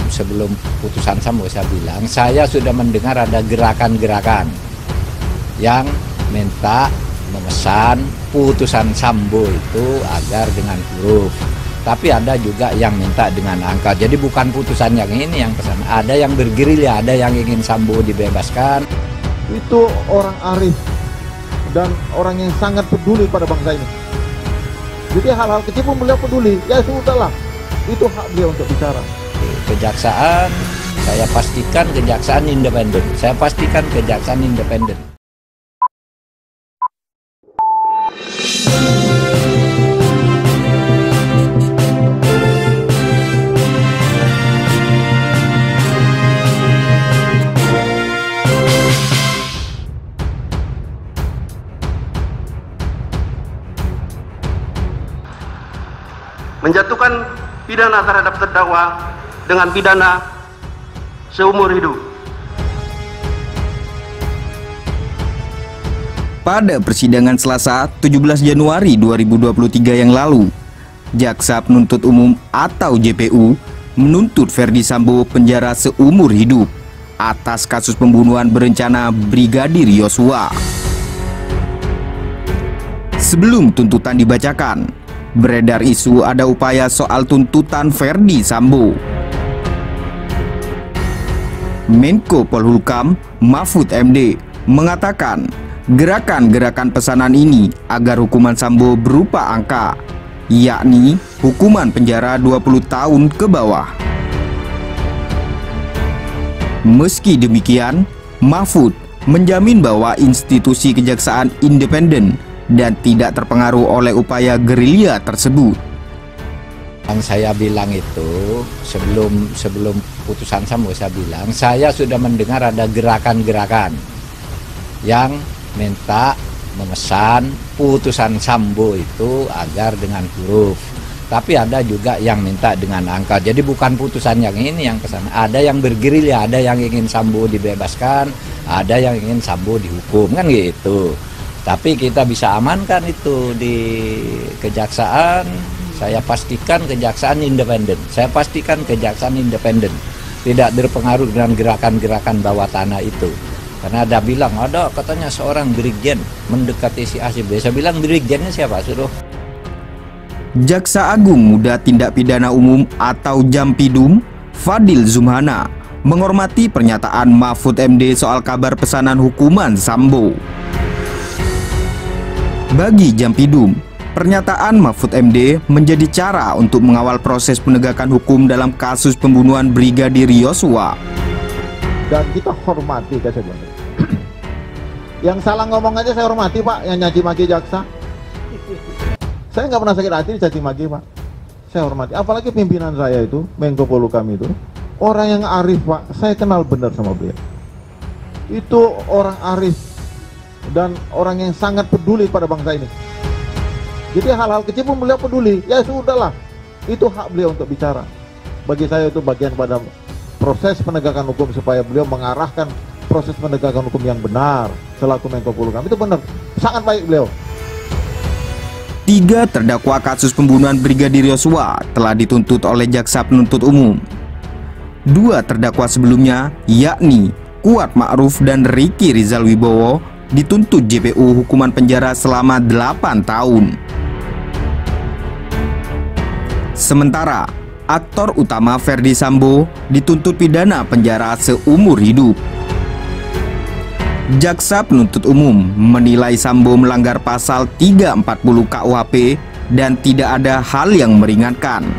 Sebelum putusan Sambo saya bilang, saya sudah mendengar ada gerakan-gerakan yang minta memesan putusan Sambo itu agar dengan huruf. Tapi ada juga yang minta dengan angka. Jadi bukan putusan yang ini yang pesan. Ada yang bergerilya, ada yang ingin Sambo dibebaskan. Itu orang arif dan orang yang sangat peduli pada bangsa ini. Jadi hal-hal kecil pun beliau peduli. Ya sudahlah, itu hak beliau untuk bicara. Kejaksaan, saya pastikan kejaksaan independen. Saya pastikan kejaksaan independen. Menjatuhkan pidana terhadap terdakwa dengan pidana seumur hidup. Pada persidangan Selasa 17 Januari 2023 yang lalu, Jaksa Penuntut Umum atau JPU menuntut Ferdi Sambo penjara seumur hidup atas kasus pembunuhan berencana Brigadir Yosua. Sebelum tuntutan dibacakan, beredar isu ada upaya soal tuntutan Ferdi Sambo. Menko Polhukam Mahfud MD mengatakan gerakan-gerakan pesanan ini agar hukuman Sambo berupa angka, yakni hukuman penjara 20 tahun ke bawah. Meski demikian, Mahfud menjamin bahwa institusi kejaksaan independen dan tidak terpengaruh oleh upaya gerilya tersebut. Yang saya bilang itu sebelum putusan Sambo saya bilang, saya sudah mendengar ada gerakan-gerakan yang minta memesan putusan Sambo itu agar dengan huruf. Tapi ada juga yang minta dengan angka. Jadi bukan putusan yang ini yang pesan. Ada yang bergerilya, ada yang ingin Sambo dibebaskan, ada yang ingin Sambo dihukum, kan gitu. Tapi kita bisa amankan itu di kejaksaan. Saya pastikan kejaksaan independen. Saya pastikan kejaksaan independen. Tidak berpengaruh dengan gerakan-gerakan bawah tanah itu. Karena ada bilang, ada katanya seorang brigjen mendekati si Asib. Saya bilang brigjennya siapa? Suruh. Jaksa Agung Muda Tindak Pidana Umum atau Jampidum, Fadil Zumhana, menghormati pernyataan Mahfud MD soal kabar pesanan hukuman Sambo. Bagi Jampidum, pernyataan Mahfud MD menjadi cara untuk mengawal proses penegakan hukum dalam kasus pembunuhan Brigadir Yosua. Dan kita hormati kesebutan. Yang salah ngomong aja saya hormati Pak, yang nyaci maki jaksa. Saya nggak pernah sakit hati dicaci maki Pak. Saya hormati, apalagi pimpinan saya itu, Menko Polhukam itu, orang yang arif Pak, saya kenal benar sama beliau. Itu orang arif dan orang yang sangat peduli pada bangsa ini. Jadi hal-hal kecil pun beliau peduli. Ya sudahlah, itu hak beliau untuk bicara. Bagi saya itu bagian pada proses penegakan hukum supaya beliau mengarahkan proses penegakan hukum yang benar selaku Menko Polhukam. Itu benar, sangat baik beliau. 3 terdakwa kasus pembunuhan Brigadir Yosua telah dituntut oleh Jaksa Penuntut Umum. 2 terdakwa sebelumnya, yakni Kuat Ma'ruf dan Ricky Rizal Wibowo, dituntut JPU hukuman penjara selama 8 tahun. Sementara aktor utama Ferdi Sambo dituntut pidana penjara seumur hidup. Jaksa Penuntut Umum menilai Sambo melanggar pasal 340 KUHP dan tidak ada hal yang meringankan.